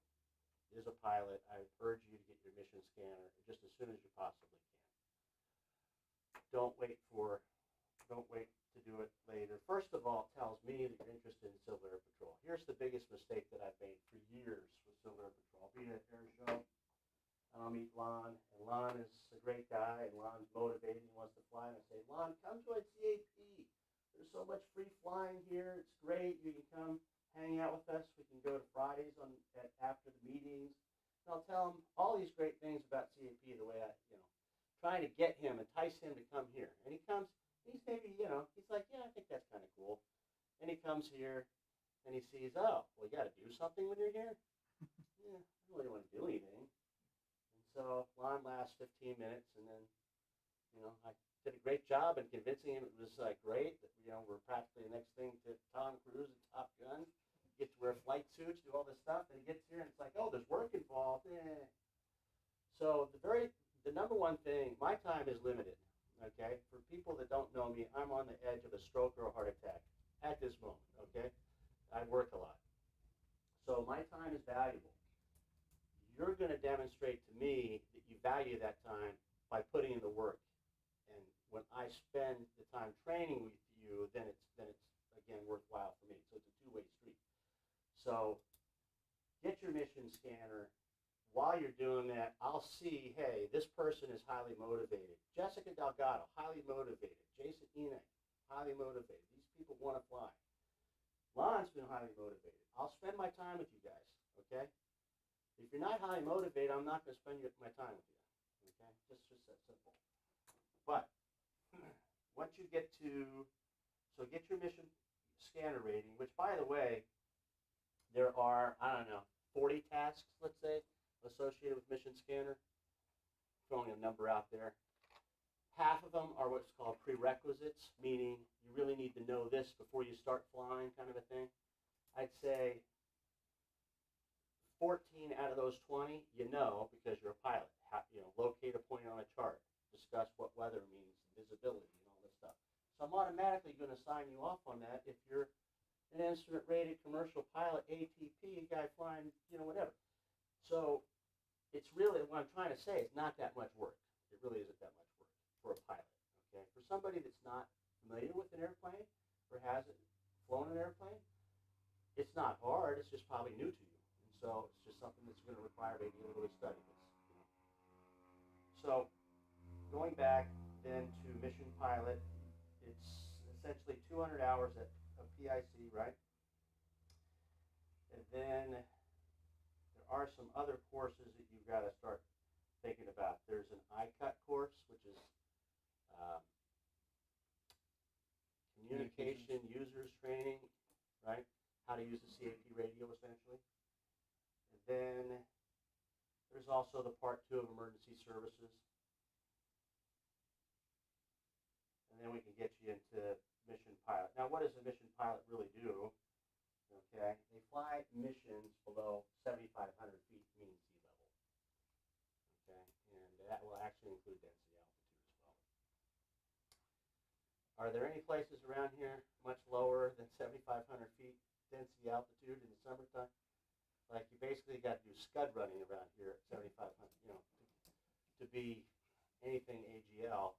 is a pilot, I urge you to get your mission scanner just as soon as you possibly can. Don't wait to do it later. First of all, it tells me that you're interested in Civil Air Patrol. Here's the biggest mistake that I've made for years with Civil Air Patrol. I'll be at an air show, and I'll meet Lon, and Lon is a great guy, and Lon's motivated, he wants to fly, and I say, Lon, come join CAP. There's so much free flying here. It's great. You can come hang out with us. We can go to Fridays after the meetings. And I'll tell him all these great things about CAP, the way trying to get him, entice him to come here. And he comes, he's maybe, he's like, yeah, I think that's kind of cool. And he comes here, and he sees, oh, well, you got to do something when you're here? Yeah, I don't really want to do anything. And so Lon lasts 15 minutes, and then, I did a great job in convincing him it was great, that, we're practically the next thing to Tom Cruise and Top Gun, get to wear flight suits, do all this stuff, and he gets here and it's like, oh, there's work involved. So the number one thing, my time is limited. Okay, for people that don't know me, I'm on the edge of a stroke or a heart attack at this moment. Okay, I work a lot, so my time is valuable. You're going to demonstrate to me that you value that time by putting in the work. And when I spend the time training with you, then it's again worthwhile for me. So it's a two-way street. So get your mission scanner. While you're doing that, I'll see, hey, this person is highly motivated. Jessica Delgado, highly motivated. Jason Enoch, highly motivated. These people want to fly. Lon's been highly motivated. I'll spend my time with you guys, okay? If you're not highly motivated, I'm not going to spend my time with you, okay? Just that simple. But once you get get your mission scanner rating, which, by the way, there are, 40 tasks, let's say, associated with mission scanner. Throwing a number out there. Half of them are what's called prerequisites, meaning you really need to know this before you start flying, kind of a thing. I'd say 14 out of those 20 you know because you're a pilot. Locate a point on a chart, discuss what weather means, visibility, and all this stuff. So I'm automatically going to sign you off on that if you're an instrument-rated commercial pilot, ATP, guy flying, whatever. So it's really, what I'm trying to say, it's not that much work. It really isn't that much work for a pilot, okay? For somebody that's not familiar with an airplane or hasn't flown an airplane, it's not hard. It's just probably new to you. And so it's just something that's going to require maybe a little bit of study. So going back then to mission pilot, it's essentially 200 hours of PIC, right? And then there are some other courses that you've got to start thinking about. There's an ICUT course, which is communication users training, right? How to use the CAP radio, essentially. And then there's also the part 2 of emergency services. And then we can get you into mission pilot. Now, what does a mission pilot really do? Okay, they fly missions below 7,500 feet mean sea level. Okay, and that will actually include density altitude as well. Are there any places around here much lower than 7,500 feet density altitude in the summertime? Like, you basically got to do scud running around here at 7,500, to be anything AGL.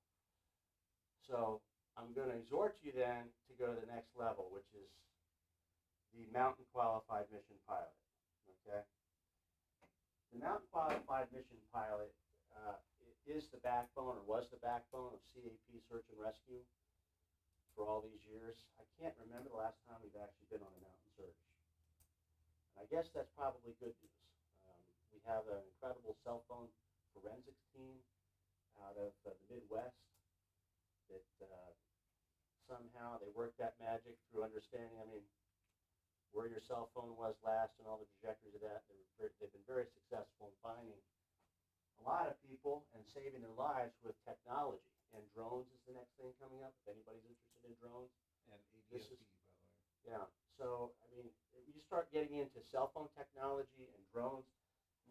So I'm going to exhort you then to go to the next level, which is the Mountain Qualified Mission Pilot, okay? The Mountain Qualified Mission Pilot is the backbone, or was the backbone, of CAP Search and Rescue for all these years. I can't remember the last time we've actually been on a mountain search. And I guess that's probably good news. We have an incredible cell phone forensics team out of the Midwest that somehow they worked that magic through understanding, where your cell phone was last and all the trajectories of that. They've been very successful in finding a lot of people and saving their lives with technology. And drones is the next thing coming up, if anybody's interested in drones. And ADSB, by the way. Yeah, so, you start getting into cell phone technology and drones,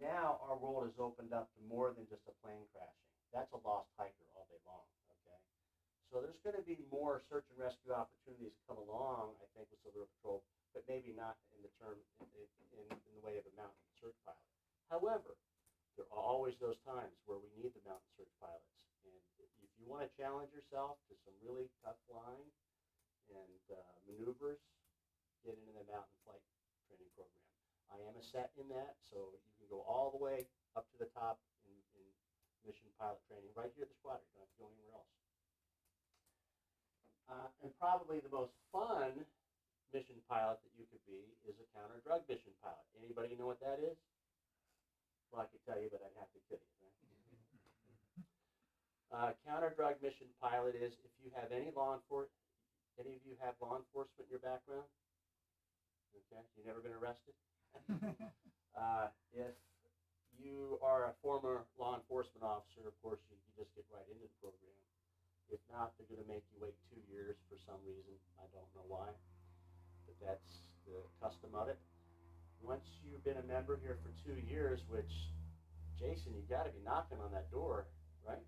now our world is opened up to more than just a plane crashing. That's a lost hiker all day long, okay? So there's going to be more search and rescue opportunities come along, I think, with Silver Patrol, but maybe not in the term, in the way of a mountain search pilot. However, there are always those times where we need the mountain search pilots. And if you want to challenge yourself to some really tough flying and maneuvers, get into the mountain flight training program. I am a set in that, so you can go all the way up to the top in mission pilot training right here at the squadron. You don't have to go anywhere else. And probably the most fun mission pilot that you could be is a counter-drug mission pilot. Anybody know what that is? Well, I could tell you, but I'd have to kill you, right? Counter-drug mission pilot is if you have any of you have law enforcement in your background? Okay, you've never been arrested? If you are a former law enforcement officer, of course, you just get right into the program. If not, they're going to make you wait 2 years for some reason. I don't know why, but that's the custom of it. Once you've been a member here for 2 years, which, Jason, you gotta be knocking on that door, right?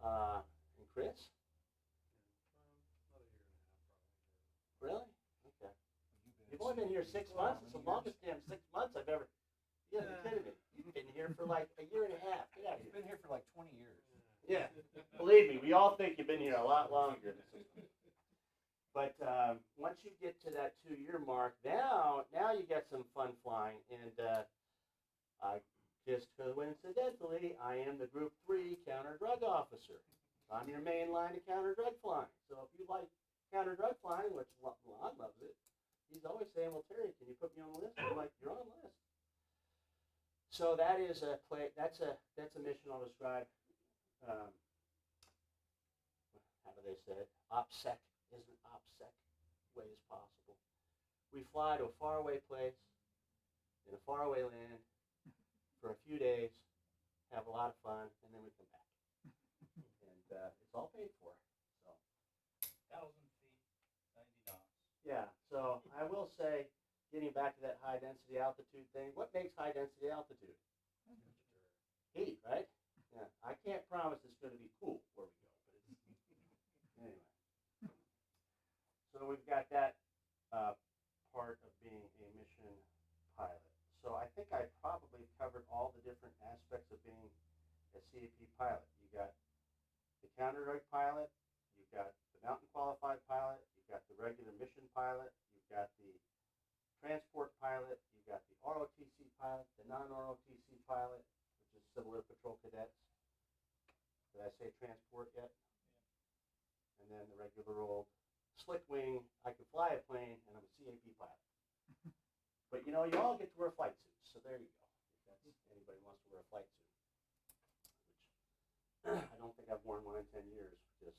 And Chris? Really? Okay. You've only been here 6 months. It's the longest damn 6 months I've ever. You gotta be kidding me. You've been here for like a year and a half. Get out of here. You've been here for like 20 years. Yeah. Believe me, we all think you've been here a lot longer. But once you get to that 2-year mark, now you get some fun flying. And I just coincidentally, I am the Group 3 counter drug officer. I'm your main line of counter drug flying. So if you like counter drug flying, which Lon loves it, he's always saying, "Well, Terry, can you put me on the list?" I'm like, "You're on the list." So that is a play. That's a mission I'll describe. How do they say it? OPSEC as an OPSEC way as possible. We fly to a faraway place in a faraway land for a few days, have a lot of fun, and then we come back. And it's all paid for. So 1,000 feet, 90 knots. yeah. So I will say, getting back to that high density altitude thing, what makes high density altitude? Heat, right? Yeah. I can't promise it's going to be cool where we go, but it's anyway. So we've got that part of being a mission pilot. So I think I probably covered all the different aspects of being a CAP pilot. You got the counter drug pilot, you've got the mountain qualified pilot, you've got the regular mission pilot, you've got the transport pilot, you've got the ROTC pilot, the non-ROTC pilot, which is Civil Air Patrol cadets. Did I say transport yet? Yeah. And then the regular old slick wing, I can fly a plane, and I'm a CAP pilot. But you know, you all get to wear flight suits, so there you go. If that's, anybody wants to wear a flight suit, which I don't think I've worn one in 10 years, because,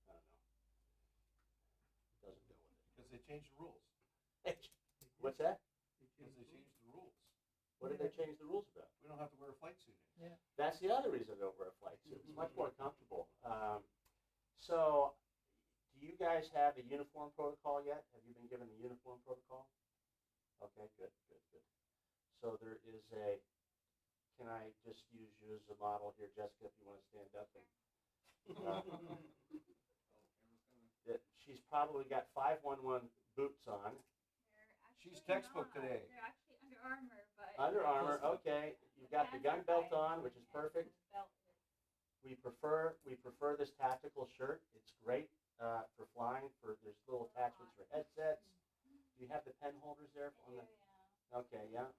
I don't know, it doesn't go with it. Because they changed the rules. What's that? Because they changed the rules. What did they change the rules about? We don't have to wear a flight suit anymore. That's the other reason I don't wear a flight suit. It's much more comfortable. So, do you guys have a uniform protocol yet? Have you been given the uniform protocol? Okay, good. So there is a, can I just use you as a model here, Jessica, if you want to stand up? And, she's probably got 511 boots on. She's textbook today. They're actually Under Armour, but Under Armour, okay. You've got the gun belt on, which is perfect. We prefer this tactical shirt. It's great for flying. There's little attachments for headsets. Do you have the pen holders there on the? Okay, yeah.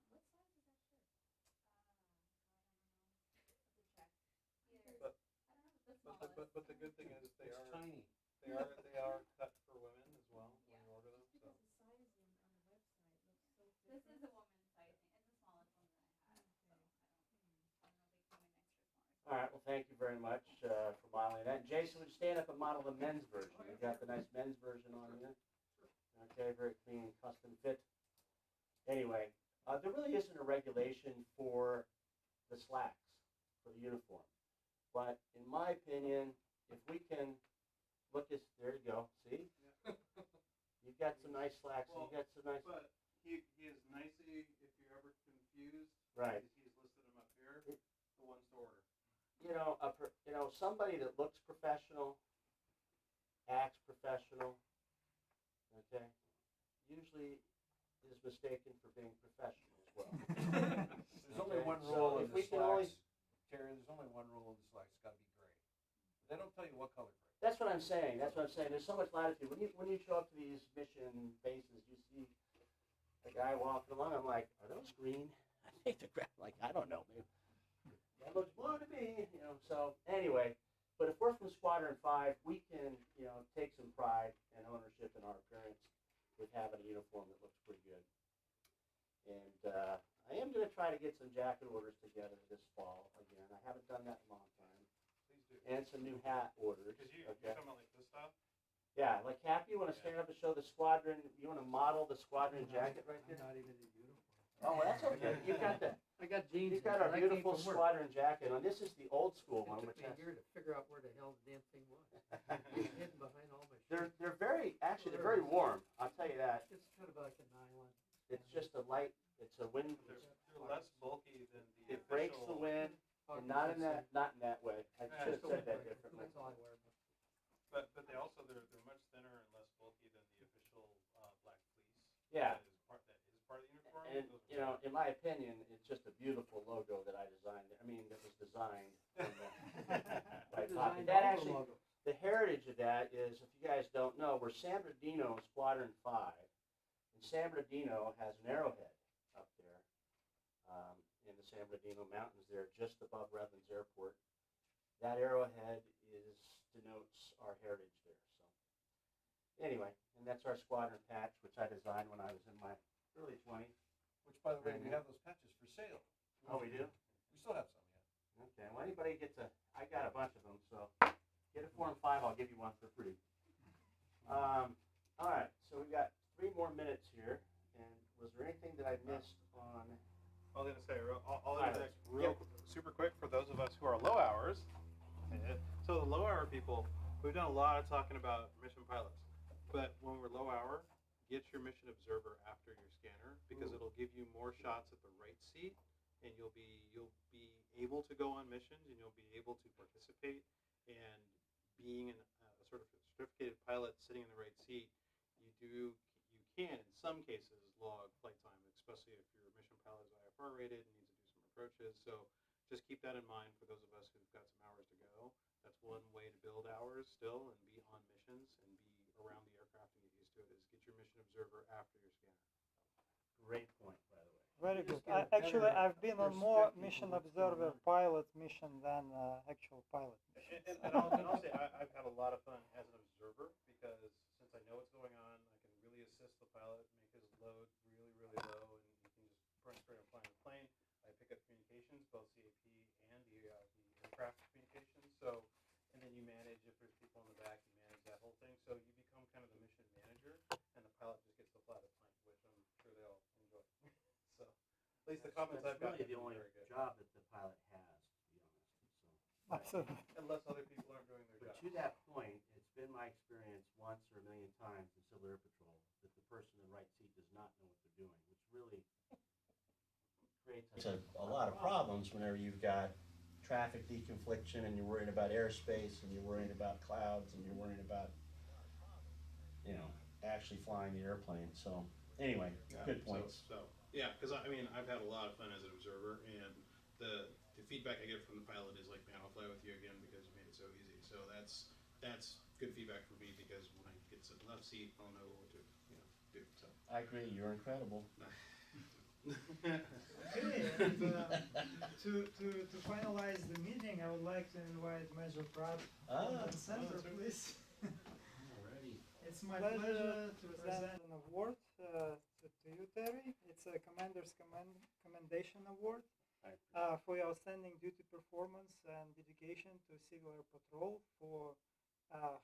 But the good thing is they It's are tiny. they are cut for women as well when you order them. So this is a woman's sizing. It's the smallest one that I had. So I don't know if they come in extra small. All right. Well, thank you very much for modeling that. Jason, would you stand up and model the men's version? We've got the nice men's version on here. Okay, very clean, custom fit. Anyway, there really isn't a regulation for the slacks for the uniform. But in my opinion, if we can look at, there you go, see? You've got some nice slacks, well, you got some nice. But he is nicely, if you're ever confused, Right. he's listed them up here, the ones to order. Somebody that looks professional, acts professional, okay, usually is mistaken for being professional as well. There's only one So rule in if the we can only- slacks. Terry, there's only one rule in the slacks. It's got to be gray. They don't tell you what color gray. That's what I'm saying. There's so much latitude. When you show up to these mission bases, you see a guy walking along. I'm like, are those green? I think they're green. Like, I don't know. Maybe that looks blue to me. So anyway, but if we're from Squadron 5, we can take some pride and ownership in our appearance with having a uniform that looks pretty good. And I am going to try to get some jacket orders together this fall again. I haven't done that in a long time. Please do. And some new hat orders. Because you Okay. come out like this stuff. Yeah, like Cap, you want to stand up and show the squadron? You want to model the squadron jacket right I'm there? not even in uniform. Oh, well, that's okay. You've got the, I got jeans. you've got in, our but I came beautiful from work. Squadron jacket on. This is the old school It one, took which me a has. year to figure out where the hell the damn thing was. Hidden behind all my shit. They're very, actually, they're very warm. I'll tell you that. It's kind of like a nylon. It's just a light, it's a wind, They're less bulky than the it breaks the official. wind, and not in that way. I should have said that differently. That's all I wear. But they also they're much thinner and less bulky than the official black fleece. Yeah. That is part of the uniform. And, Those are you know, in my opinion, it's just a beautiful logo that I designed. I mean, that was designed. By Poppy. Designed That all the actually, logos. the heritage of that is, if you guys don't know, we're San Bernardino Squadron 5. And San Bernardino has an arrowhead up there in the San Bernardino Mountains there, just above Redlands Airport. That arrowhead denotes our heritage there. So anyway, and that's our squadron patch, which I designed when I was in my early 20s. Which, by the way, we have those patches for sale. Oh, we do? We still have some, yeah. Okay, well, anybody gets I got a bunch of them, so get a Form 5, I'll give you one for free. All right, so we've got 3 more minutes here, and was there anything that I missed on? I was gonna say, I'll interject super quick for those of us who are low hours. So the low hour people, we've done a lot of talking about mission pilots, but when we're low hour, get your mission observer after your scanner because it'll give you more shots at the right seat, and you'll be able to go on missions, and you'll be able to participate. And being a sort of certificated pilot sitting in the right seat, you can in some cases log flight time, especially if your mission pilot is IFR rated and needs to do some approaches. So just keep that in mind for those of us who've got some hours to go. That's one way to build hours still and be on missions and be around the aircraft and get used to it, is get your mission observer after your scanner. Great point, by the way. Very You good. just get a Actually, better I've been on more perspective mission of what's going observer on. pilot mission than actual pilot mission. And I'll say I've had a lot of fun as an observer because since I know what's going on, I can really assist the pilot, make his load really, really low, and he can just concentrate on flying the plane. I pick up communications, both CAP and the aircraft communications. So, and then you manage, if there's people in the back, you manage that whole thing. So you become kind of the mission manager, and the pilot just gets to fly the plane, which I'm sure they all enjoy. So, at least the comments I've That's got. really the only job that the pilot has, to be honest. So, Absolutely. Unless other people aren't doing their but job. to that point, it's been my experience once or a million times in Civil Air Patrol that the person in the right seat does not know what they're doing, which really creates a lot of problems whenever you've got traffic deconfliction and you're worried about airspace and you're worried about clouds and you're worried about, actually flying the airplane. So anyway, good points. So yeah, because I mean, I've had a lot of fun as an observer, and the feedback I get from the pilot is like, man, I'll fly with you again because you made it so easy. So that's good feedback for me because when I get to the left seat, I'll know what to do. So I agree. You're incredible. Okay, and to finalize the meeting, I would like to invite Major Pratt on the center, please. Alrighty. It's my pleasure to present an award to you, Terry. It's a Commander's Commendation Award for your outstanding duty performance and dedication to Civil Air Patrol for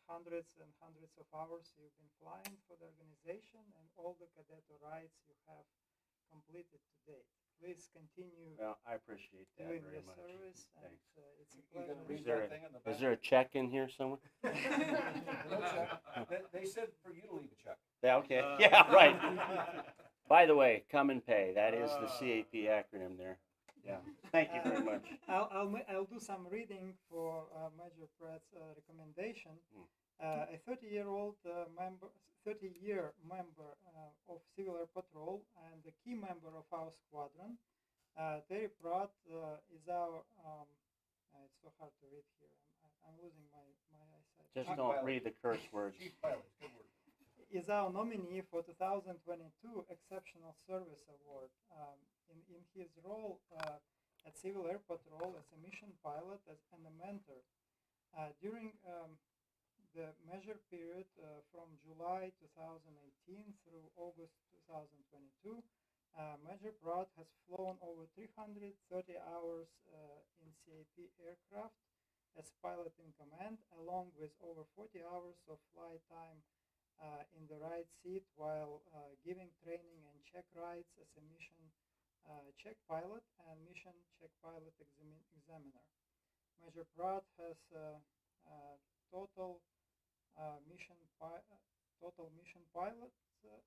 hundreds and hundreds of hours you've been flying for the organization and all the cadet rides you have completed to date. Please continue Well, I appreciate that doing very your much. service, and Thanks. it's a You gonna pleasure. read that thing on the back? Is there a check in here somewhere? No check. They said for you to leave a check. Yeah, okay. Yeah, right. By the way, come and pay. That is the CAP acronym there. Yeah. Thank you very much. I'll do some reading for Major Pratt's recommendation. A 30-year member of Civil Air Patrol and a key member of our squadron, Terry Pratt is our. It's so hard to read here. I'm losing my eyesight. Just don't read the curse words. Chief pilot, good word. Is our nominee for 2022 Exceptional Service Award. In his role at Civil Air Patrol as a mission pilot and a mentor. During the measure period from July 2018 through August 2022, Major Pratt has flown over 330 hours in CAP aircraft as pilot in command, along with over 40 hours of flight time in the right seat while giving training and check rides as a mission check pilot and mission check pilot examiner. Major Pratt has total mission pilot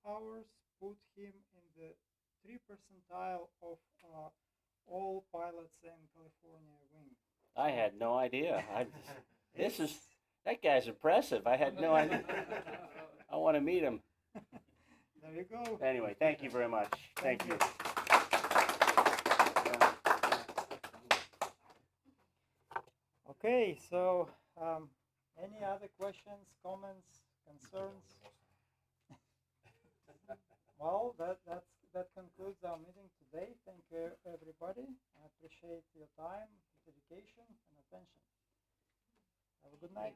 hours, put him in the 3 percentile of all pilots in California wing. I had no idea. That guy's impressive. I had no idea. I want to meet him. There you go. Anyway, thank you very much. Thank you. Okay, so any other questions, comments, concerns? Well, that concludes our meeting today. Thank you, everybody. I appreciate your time, dedication, and attention. Have a good night.